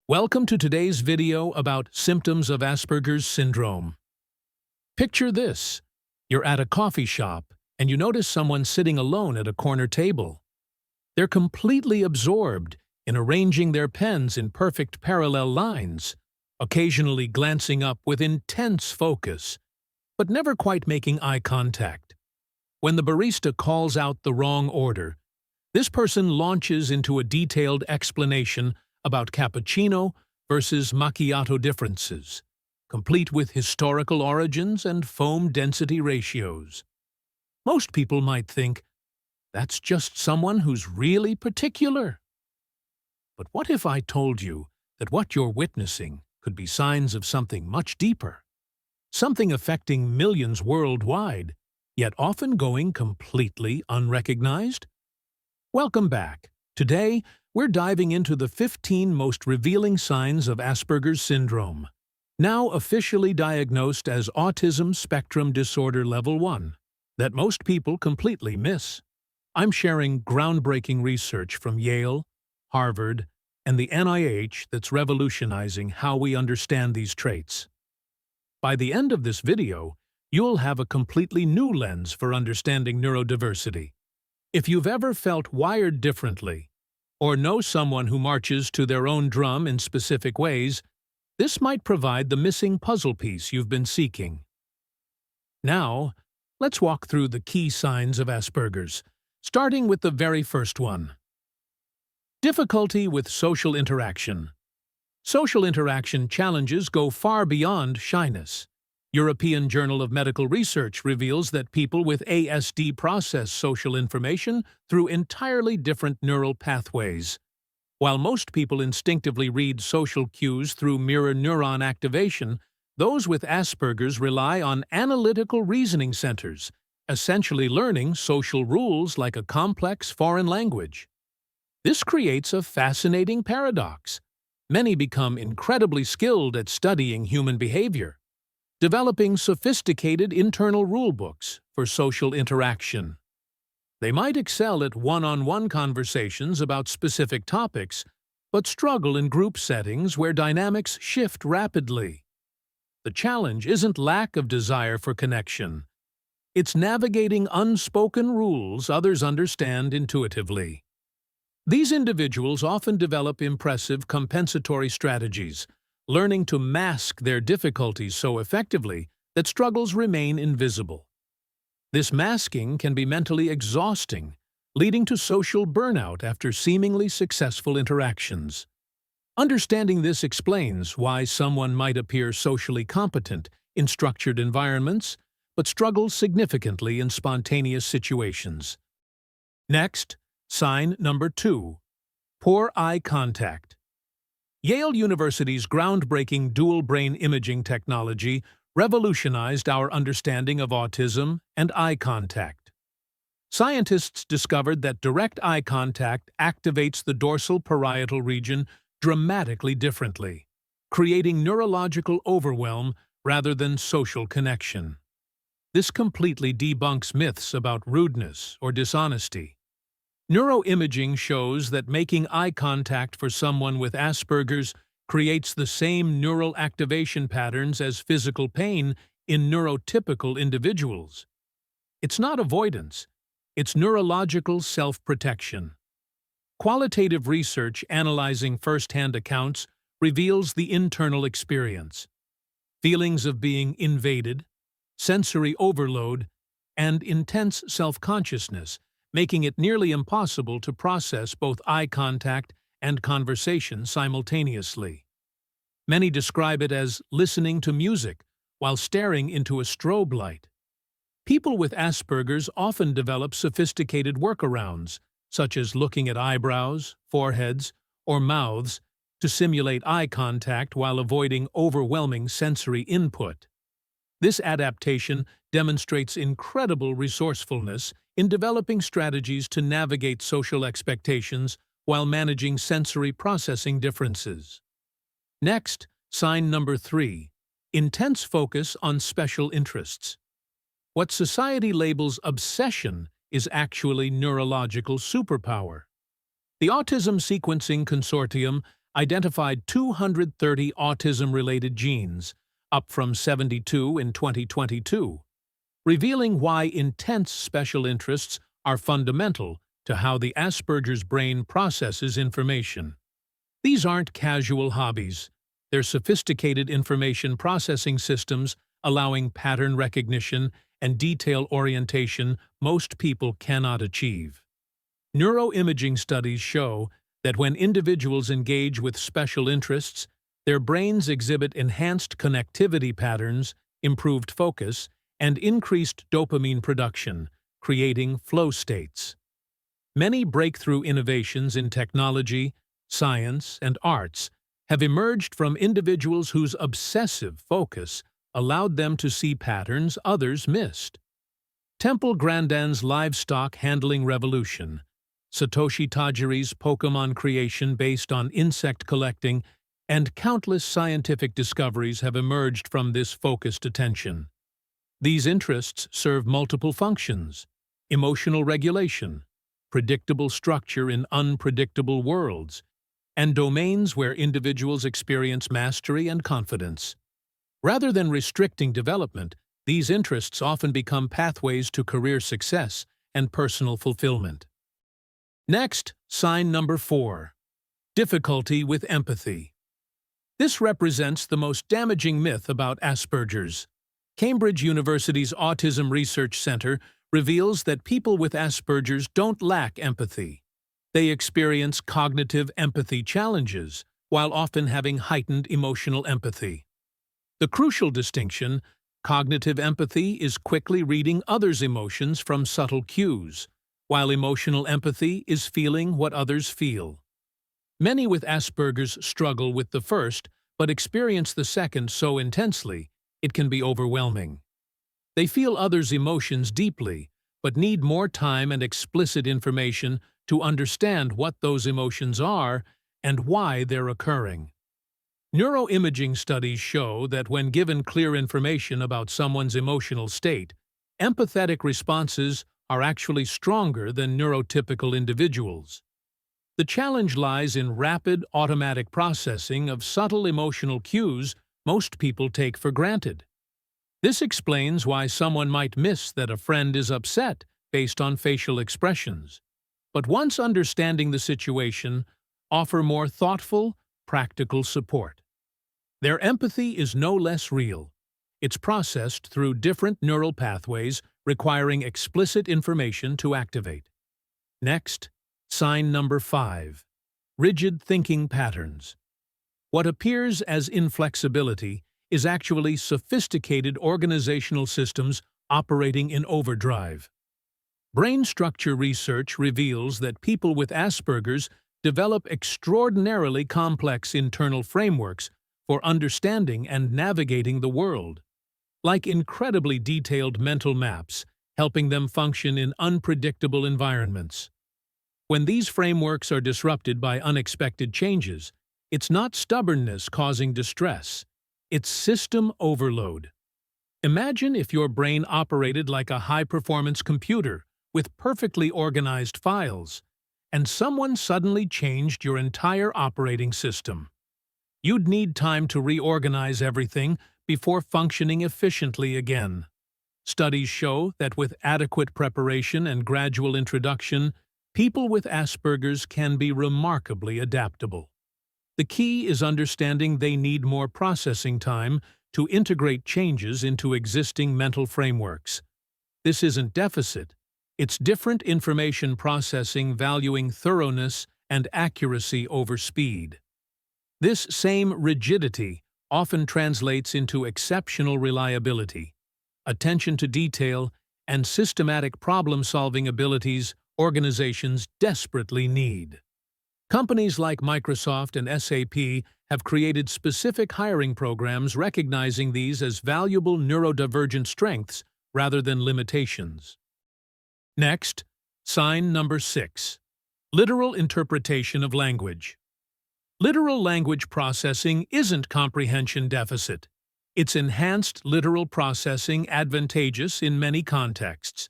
Welcome to today's video about symptoms of Asperger's syndrome. Picture this. You're at a coffee shop and you notice someone sitting alone at a corner table. They're completely absorbed in arranging their pens in perfect parallel lines, occasionally glancing up with intense focus, but never quite making eye contact. When the barista calls out the wrong order, this person launches into a detailed explanation about cappuccino versus macchiato differences, complete with historical origins and foam density ratios. Most people might think, that's just someone who's really particular. But what if I told you that what you're witnessing could be signs of something much deeper? Something affecting millions worldwide, yet often going completely unrecognized? Welcome back. Today, we're diving into the 15 most revealing signs of Asperger's syndrome, now officially diagnosed as Autism Spectrum Disorder Level 1, that most people completely miss. I'm sharing groundbreaking research from Yale, Harvard, and the NIH that's revolutionizing how we understand these traits. By the end of this video, you'll have a completely new lens for understanding neurodiversity. If you've ever felt wired differently, or know someone who marches to their own drum in specific ways, this might provide the missing puzzle piece you've been seeking. Now, let's walk through the key signs of Asperger's, starting with the very first one. Difficulty with social interaction. Social interaction challenges go far beyond shyness. European Journal of Medical Research reveals that people with ASD process social information through entirely different neural pathways. While most people instinctively read social cues through mirror neuron activation, those with Asperger's rely on analytical reasoning centers, essentially learning social rules like a complex foreign language. This creates a fascinating paradox. Many become incredibly skilled at studying human behavior, developing sophisticated internal rulebooks for social interaction. They might excel at one-on-one conversations about specific topics, but struggle in group settings where dynamics shift rapidly. The challenge isn't lack of desire for connection. It's navigating unspoken rules others understand intuitively. These individuals often develop impressive compensatory strategies, learning to mask their difficulties so effectively that struggles remain invisible. This masking can be mentally exhausting, leading to social burnout after seemingly successful interactions. Understanding this explains why someone might appear socially competent in structured environments, but struggle significantly in spontaneous situations. Next, sign number 2. Poor eye contact. Yale University's groundbreaking dual brain imaging technology revolutionized our understanding of autism and eye contact. Scientists discovered that direct eye contact activates the dorsal parietal region dramatically differently, creating neurological overwhelm rather than social connection. This completely debunks myths about rudeness or dishonesty. Neuroimaging shows that making eye contact for someone with Asperger's creates the same neural activation patterns as physical pain in neurotypical individuals. It's not avoidance, it's neurological self-protection. Qualitative research analyzing first-hand accounts reveals the internal experience. Feelings of being invaded, sensory overload, and intense self-consciousness, making it nearly impossible to process both eye contact and conversation simultaneously. Many describe it as listening to music while staring into a strobe light. People with Asperger's often develop sophisticated workarounds, such as looking at eyebrows, foreheads, or mouths to simulate eye contact while avoiding overwhelming sensory input. This adaptation demonstrates incredible resourcefulness in developing strategies to navigate social expectations while managing sensory processing differences. Next, sign number 3. Intense focus on special interests. What society labels obsession is actually neurological superpower. The Autism Sequencing Consortium identified 230 autism-related genes, up from 72 in 2022, revealing why intense special interests are fundamental to how the Asperger's brain processes information. These aren't casual hobbies. They're sophisticated information processing systems allowing pattern recognition and detail orientation most people cannot achieve. Neuroimaging studies show that when individuals engage with special interests, their brains exhibit enhanced connectivity patterns, improved focus, and increased dopamine production, creating flow states. Many breakthrough innovations in technology, science, and arts have emerged from individuals whose obsessive focus allowed them to see patterns others missed. Temple Grandin's livestock handling revolution, Satoshi Tajiri's Pokemon creation based on insect collecting, and countless scientific discoveries have emerged from this focused attention. These interests serve multiple functions: emotional regulation, predictable structure in unpredictable worlds, and domains where individuals experience mastery and confidence. Rather than restricting development, these interests often become pathways to career success and personal fulfillment. Next, sign number 4. Difficulty with empathy. This represents the most damaging myth about Asperger's. Cambridge University's Autism Research Center reveals that people with Asperger's don't lack empathy. They experience cognitive empathy challenges, while often having heightened emotional empathy. The crucial distinction: cognitive empathy is quickly reading others' emotions from subtle cues, while emotional empathy is feeling what others feel. Many with Asperger's struggle with the first, but experience the second so intensely, it can be overwhelming. They feel others' emotions deeply, but need more time and explicit information to understand what those emotions are and why they're occurring. Neuroimaging studies show that when given clear information about someone's emotional state, empathetic responses are actually stronger than neurotypical individuals. The challenge lies in rapid, automatic processing of subtle emotional cues most people take for granted. This explains why someone might miss that a friend is upset based on facial expressions. But once understanding the situation, offer more thoughtful, practical support. Their empathy is no less real. It's processed through different neural pathways requiring explicit information to activate. Next, sign number 5. Rigid thinking patterns. What appears as inflexibility is actually sophisticated organizational systems operating in overdrive. Brain structure research reveals that people with Asperger's develop extraordinarily complex internal frameworks for understanding and navigating the world, like incredibly detailed mental maps, helping them function in unpredictable environments. When these frameworks are disrupted by unexpected changes, it's not stubbornness causing distress, it's system overload. Imagine if your brain operated like a high-performance computer with perfectly organized files, and someone suddenly changed your entire operating system. You'd need time to reorganize everything before functioning efficiently again. Studies show that with adequate preparation and gradual introduction, people with Asperger's can be remarkably adaptable. The key is understanding they need more processing time to integrate changes into existing mental frameworks. This isn't deficit, it's different information processing valuing thoroughness and accuracy over speed. This same rigidity often translates into exceptional reliability, attention to detail, and systematic problem-solving abilities organizations desperately need. Companies like Microsoft and SAP have created specific hiring programs recognizing these as valuable neurodivergent strengths rather than limitations. Next, sign number 6. Literal interpretation of language. Literal language processing isn't comprehension deficit. It's enhanced literal processing advantageous in many contexts.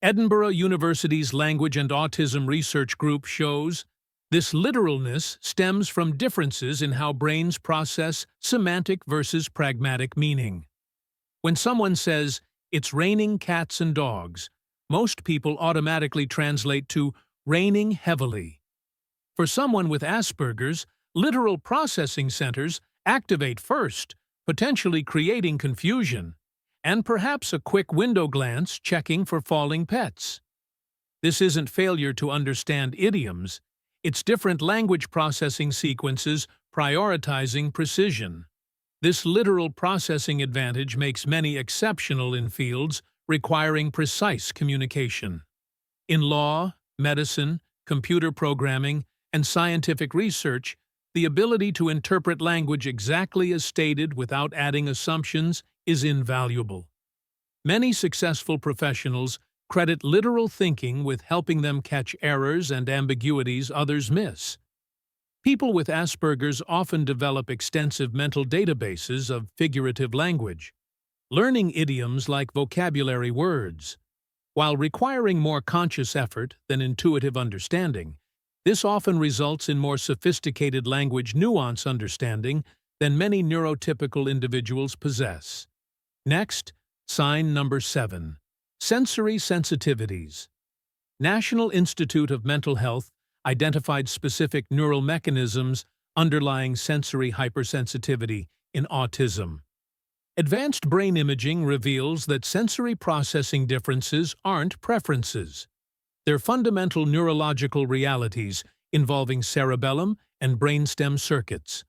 Edinburgh University's Language and Autism Research Group shows This literalness stems from differences in how brains process semantic versus pragmatic meaning. When someone says, "It's raining cats and dogs," most people automatically translate to "raining heavily." For someone with Asperger's, literal processing centers activate first, potentially creating confusion, and perhaps a quick window glance checking for falling pets. This isn't failure to understand idioms, it's different language processing sequences prioritizing precision. This literal processing advantage makes many exceptional in fields requiring precise communication. In law, medicine, computer programming, and scientific research, the ability to interpret language exactly as stated without adding assumptions is invaluable. Many successful professionals credit literal thinking with helping them catch errors and ambiguities others miss. People with Asperger's often develop extensive mental databases of figurative language, learning idioms like vocabulary words. While requiring more conscious effort than intuitive understanding, this often results in more sophisticated language nuance understanding than many neurotypical individuals possess. Next, sign number 7. Sensory sensitivities. National Institute of Mental Health identified specific neural mechanisms underlying sensory hypersensitivity in autism. Advanced brain imaging reveals that sensory processing differences aren't preferences. They're fundamental neurological realities involving cerebellum and brainstem circuits.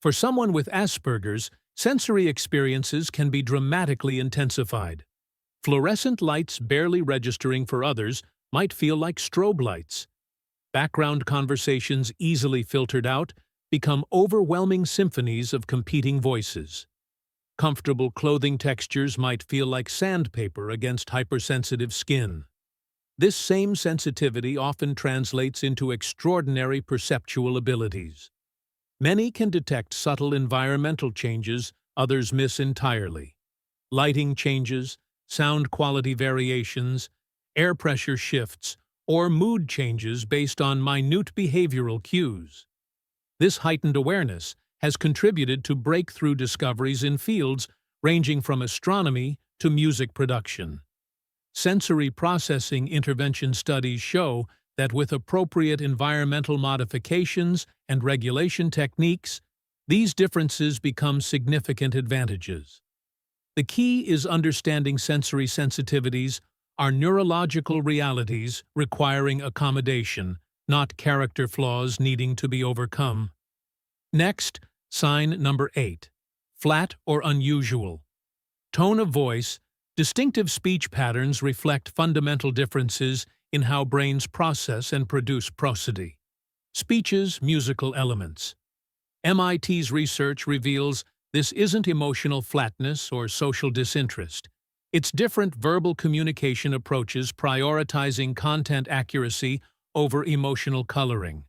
For someone with Asperger's, sensory experiences can be dramatically intensified. Fluorescent lights barely registering for others might feel like strobe lights. Background conversations easily filtered out become overwhelming symphonies of competing voices. Comfortable clothing textures might feel like sandpaper against hypersensitive skin. This same sensitivity often translates into extraordinary perceptual abilities. Many can detect subtle environmental changes others miss entirely. Lighting changes, sound quality variations, air pressure shifts, or mood changes based on minute behavioral cues. This heightened awareness has contributed to breakthrough discoveries in fields ranging from astronomy to music production. Sensory processing intervention studies show that with appropriate environmental modifications and regulation techniques, these differences become significant advantages. The key is understanding sensory sensitivities are neurological realities requiring accommodation, not character flaws needing to be overcome. Next, sign number 8. Flat or unusual. Tone of voice. Distinctive speech patterns reflect fundamental differences in how brains process and produce prosody. Speech's musical elements. MIT's research reveals this isn't emotional flatness or social disinterest. It's different verbal communication approaches prioritizing content accuracy over emotional coloring.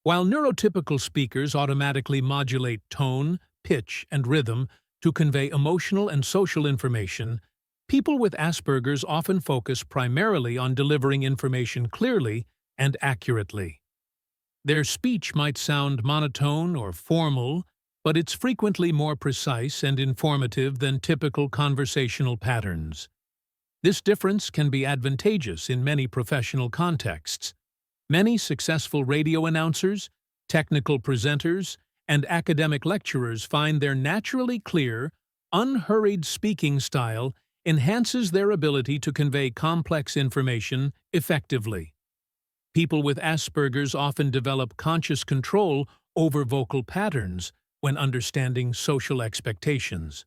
While neurotypical speakers automatically modulate tone, pitch, and rhythm to convey emotional and social information, people with Asperger's often focus primarily on delivering information clearly and accurately. Their speech might sound monotone or formal, but it's frequently more precise and informative than typical conversational patterns. This difference can be advantageous in many professional contexts. Many successful radio announcers, technical presenters, and academic lecturers find their naturally clear, unhurried speaking style enhances their ability to convey complex information effectively. People with Asperger's often develop conscious control over vocal patterns when understanding social expectations.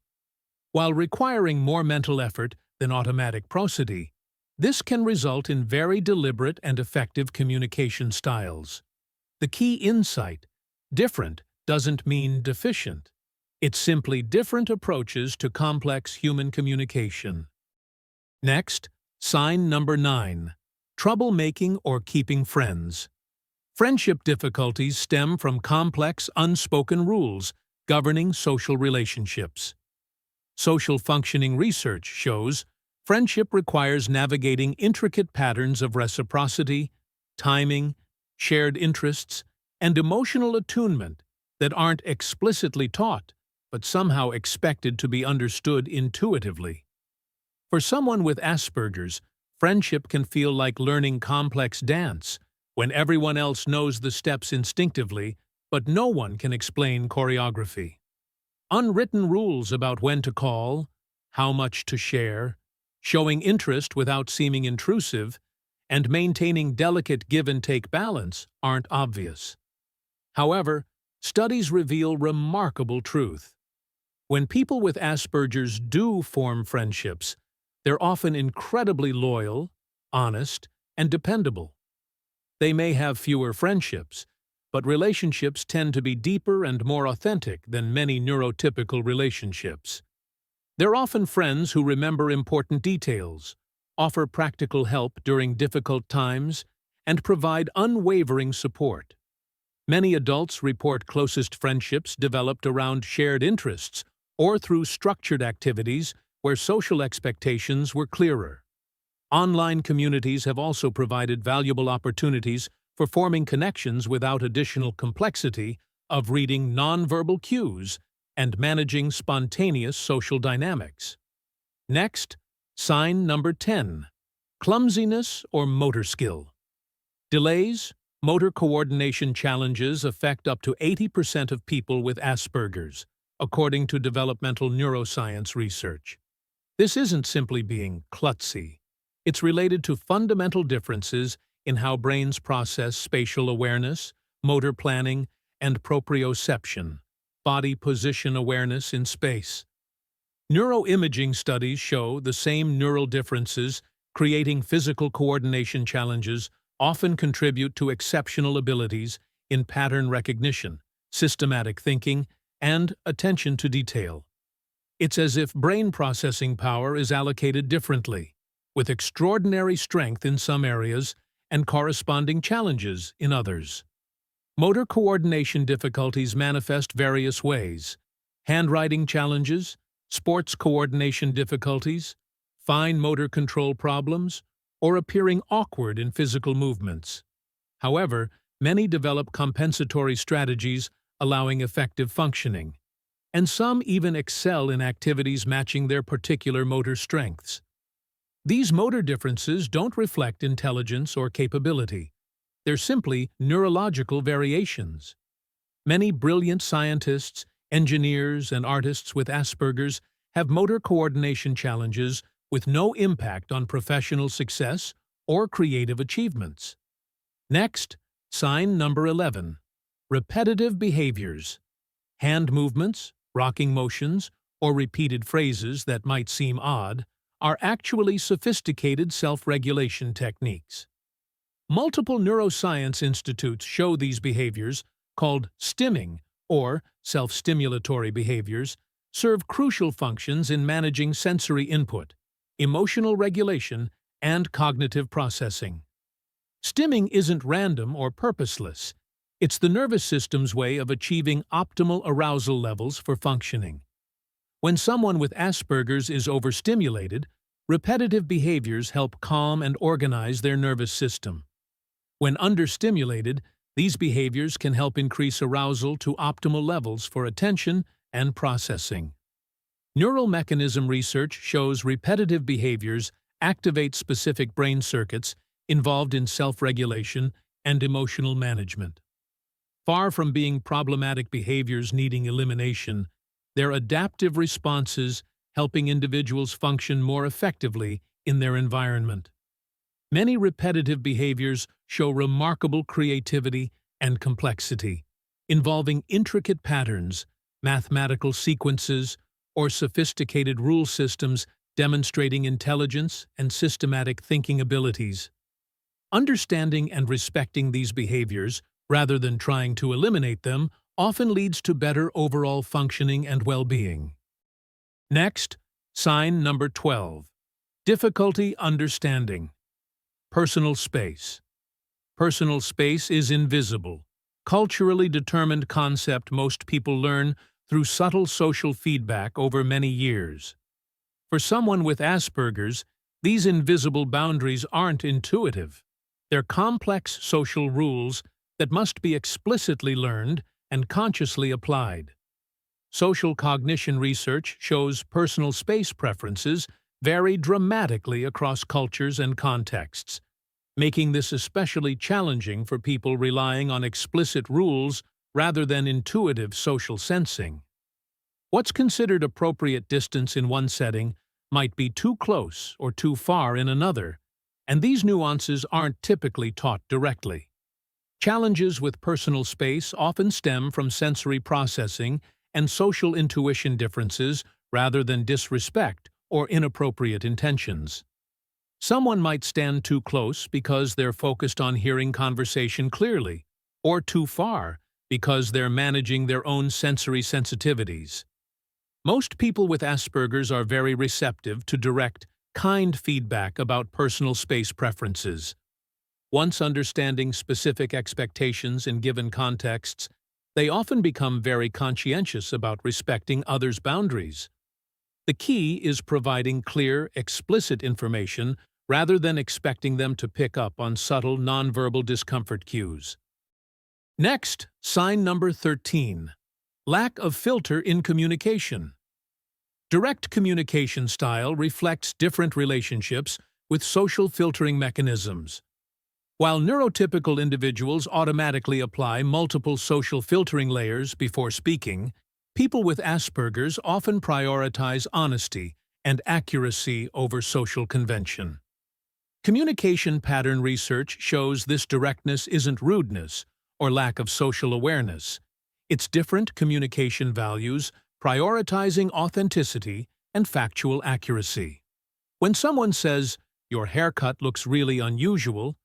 While requiring more mental effort than automatic prosody, this can result in very deliberate and effective communication styles. The key insight: different doesn't mean deficient. It's simply different approaches to complex human communication. Next, sign number 9. Troublemaking or keeping friends. Friendship difficulties stem from complex, unspoken rules governing social relationships. Social functioning research shows friendship requires navigating intricate patterns of reciprocity, timing, shared interests, and emotional attunement that aren't explicitly taught, but somehow expected to be understood intuitively. For someone with Asperger's, friendship can feel like learning complex dance, when everyone else knows the steps instinctively, but no one can explain choreography. Unwritten rules about when to call, how much to share, showing interest without seeming intrusive, and maintaining delicate give-and-take balance aren't obvious. However, studies reveal remarkable truth. When people with Asperger's do form friendships, they're often incredibly loyal, honest, and dependable. They may have fewer friendships, but relationships tend to be deeper and more authentic than many neurotypical relationships. They're often friends who remember important details, offer practical help during difficult times, and provide unwavering support. Many adults report closest friendships developed around shared interests or through structured activities where social expectations were clearer. Online communities have also provided valuable opportunities for forming connections without additional complexity of reading nonverbal cues and managing spontaneous social dynamics. Next, sign number 10. Clumsiness or motor skill. Delays, motor coordination challenges affect up to 80% of people with Asperger's, according to developmental neuroscience research. This isn't simply being klutzy. It's related to fundamental differences in how brains process spatial awareness, motor planning, and proprioception, body position awareness in space. Neuroimaging studies show the same neural differences creating physical coordination challenges often contribute to exceptional abilities in pattern recognition, systematic thinking, and attention to detail. It's as if brain processing power is allocated differently, with extraordinary strength in some areas and corresponding challenges in others. Motor coordination difficulties manifest various ways: handwriting challenges, sports coordination difficulties, fine motor control problems, or appearing awkward in physical movements. However, many develop compensatory strategies allowing effective functioning, and some even excel in activities matching their particular motor strengths. These motor differences don't reflect intelligence or capability. They're simply neurological variations. Many brilliant scientists, engineers, and artists with Asperger's have motor coordination challenges with no impact on professional success or creative achievements. Next, sign number 11. Repetitive behaviors. Hand movements, rocking motions, or repeated phrases that might seem odd are actually sophisticated self-regulation techniques. Multiple neuroscience institutes show these behaviors, called stimming or self-stimulatory behaviors, serve crucial functions in managing sensory input, emotional regulation, and cognitive processing. Stimming isn't random or purposeless. It's the nervous system's way of achieving optimal arousal levels for functioning. When someone with Asperger's is overstimulated, repetitive behaviors help calm and organize their nervous system. When understimulated, these behaviors can help increase arousal to optimal levels for attention and processing. Neural mechanism research shows repetitive behaviors activate specific brain circuits involved in self-regulation and emotional management. Far from being problematic behaviors needing elimination, they're adaptive responses helping individuals function more effectively in their environment. Many repetitive behaviors show remarkable creativity and complexity, involving intricate patterns, mathematical sequences, or sophisticated rule systems demonstrating intelligence and systematic thinking abilities. Understanding and respecting these behaviors, rather than trying to eliminate them, often leads to better overall functioning and well-being. Next, sign number 12. Difficulty understanding. Personal space. Personal space is invisible, culturally determined concept most people learn through subtle social feedback over many years. For someone with Asperger's, these invisible boundaries aren't intuitive. They're complex social rules that must be explicitly learned and consciously applied. Social cognition research shows personal space preferences vary dramatically across cultures and contexts, making this especially challenging for people relying on explicit rules rather than intuitive social sensing. What's considered appropriate distance in one setting might be too close or too far in another, and these nuances aren't typically taught directly. Challenges with personal space often stem from sensory processing and social intuition differences rather than disrespect or inappropriate intentions. Someone might stand too close because they're focused on hearing conversation clearly, or too far because they're managing their own sensory sensitivities. Most people with Asperger's are very receptive to direct, kind feedback about personal space preferences. Once understanding specific expectations in given contexts, they often become very conscientious about respecting others' boundaries. The key is providing clear, explicit information rather than expecting them to pick up on subtle nonverbal discomfort cues. Next, sign number 13. Lack of filter in communication. Direct communication style reflects different relationships with social filtering mechanisms. While neurotypical individuals automatically apply multiple social filtering layers before speaking, people with Asperger's often prioritize honesty and accuracy over social convention. Communication pattern research shows this directness isn't rudeness or lack of social awareness. It's different communication values, prioritizing authenticity and factual accuracy. When someone says, "Your haircut looks really unusual,"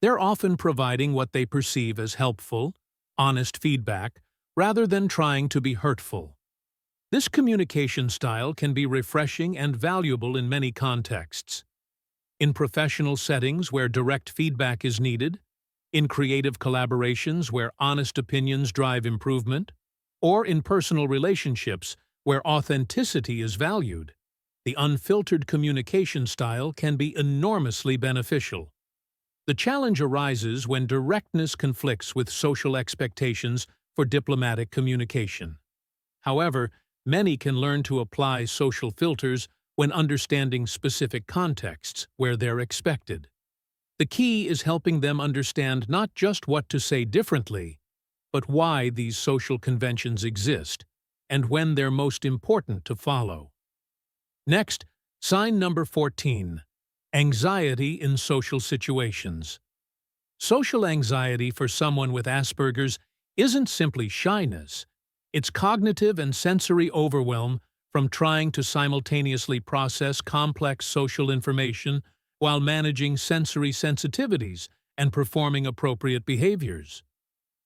they're often providing what they perceive as helpful, honest feedback, rather than trying to be hurtful. This communication style can be refreshing and valuable in many contexts. In professional settings where direct feedback is needed, in creative collaborations where honest opinions drive improvement, or in personal relationships where authenticity is valued, the unfiltered communication style can be enormously beneficial. The challenge arises when directness conflicts with social expectations for diplomatic communication. However, many can learn to apply social filters when understanding specific contexts where they're expected. The key is helping them understand not just what to say differently, but why these social conventions exist and when they're most important to follow. Next, sign number 14. Anxiety in social situations. Social anxiety for someone with Asperger's isn't simply shyness. It's cognitive and sensory overwhelm from trying to simultaneously process complex social information while managing sensory sensitivities and performing appropriate behaviors.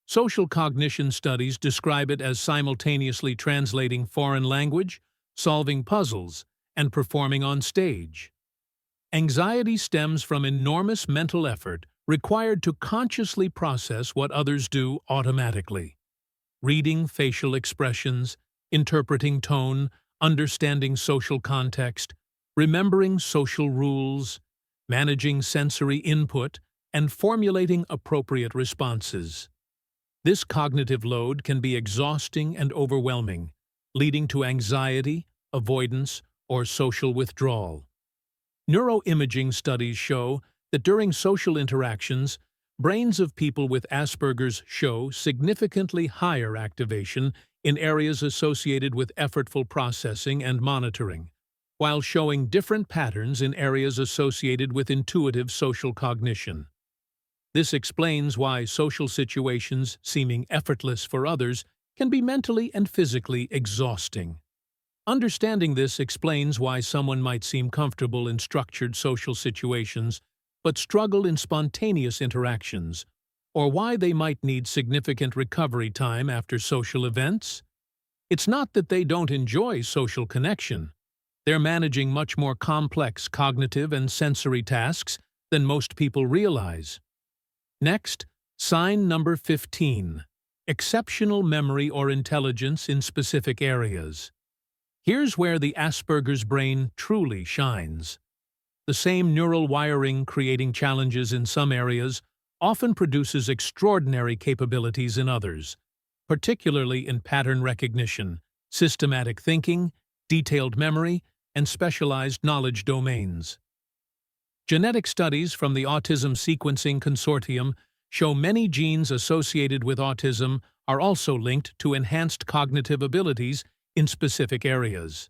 Social cognition studies describe it as simultaneously translating foreign language, solving puzzles, and performing on stage. Anxiety stems from enormous mental effort required to consciously process what others do automatically. Reading facial expressions, interpreting tone, understanding social context, remembering social rules, managing sensory input, and formulating appropriate responses. This cognitive load can be exhausting and overwhelming, leading to anxiety, avoidance, or social withdrawal. Neuroimaging studies show that during social interactions, brains of people with Asperger's show significantly higher activation in areas associated with effortful processing and monitoring, while showing different patterns in areas associated with intuitive social cognition. This explains why social situations seeming effortless for others can be mentally and physically exhausting. Understanding this explains why someone might seem comfortable in structured social situations but struggle in spontaneous interactions, or why they might need significant recovery time after social events. It's not that they don't enjoy social connection. They're managing much more complex cognitive and sensory tasks than most people realize. Next, sign number 15. Exceptional memory or intelligence in specific areas. Here's where the Asperger's brain truly shines. The same neural wiring creating challenges in some areas often produces extraordinary capabilities in others, particularly in pattern recognition, systematic thinking, detailed memory, and specialized knowledge domains. Genetic studies from the Autism Sequencing Consortium show many genes associated with autism are also linked to enhanced cognitive abilities in specific areas.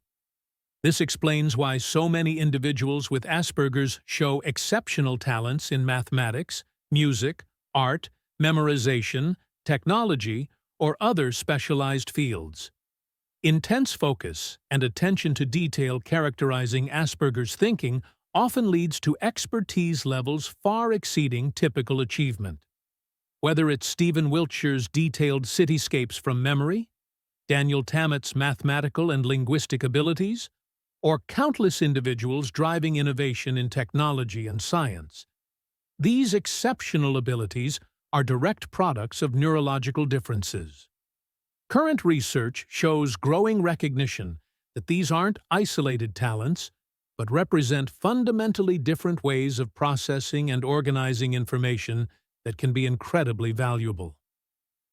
This explains why so many individuals with Asperger's show exceptional talents in mathematics, music, art, memorization, technology, or other specialized fields. Intense focus and attention to detail characterizing Asperger's thinking often leads to expertise levels far exceeding typical achievement. Whether it's Stephen Wiltshire's detailed cityscapes from memory, Daniel Tammet's mathematical and linguistic abilities, or countless individuals driving innovation in technology and science, these exceptional abilities are direct products of neurological differences. Current research shows growing recognition that these aren't isolated talents, but represent fundamentally different ways of processing and organizing information that can be incredibly valuable.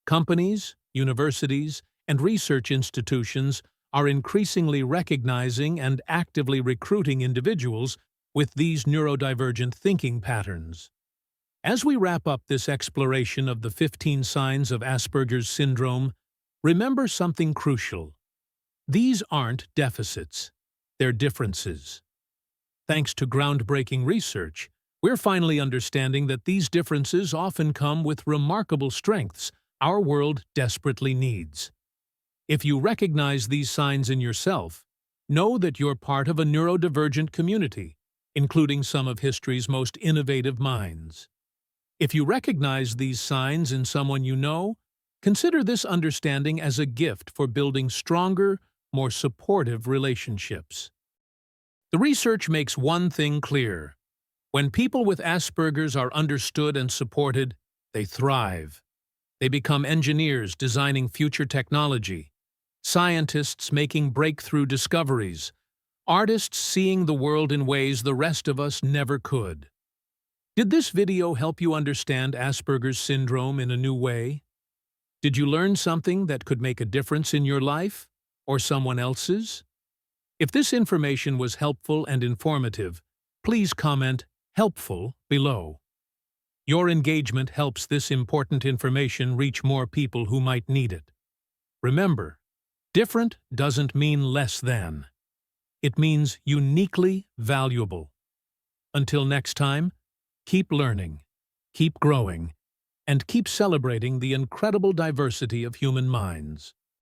Companies, universities, and research institutions are increasingly recognizing and actively recruiting individuals with these neurodivergent thinking patterns. As we wrap up this exploration of the 15 signs of Asperger's syndrome, remember something crucial. These aren't deficits, they're differences. Thanks to groundbreaking research, we're finally understanding that these differences often come with remarkable strengths our world desperately needs. If you recognize these signs in yourself, know that you're part of a neurodivergent community, including some of history's most innovative minds. If you recognize these signs in someone you know, consider this understanding as a gift for building stronger, more supportive relationships. The research makes one thing clear. When people with Asperger's are understood and supported, they thrive. They become engineers designing future technology, scientists making breakthrough discoveries, artists seeing the world in ways the rest of us never could. Did this video help you understand Asperger's syndrome in a new way? Did you learn something that could make a difference in your life or someone else's? If this information was helpful and informative, please comment "helpful" below. Your engagement helps this important information reach more people who might need it. Remember, different doesn't mean less than. It means uniquely valuable. Until next time, keep learning, keep growing, and keep celebrating the incredible diversity of human minds.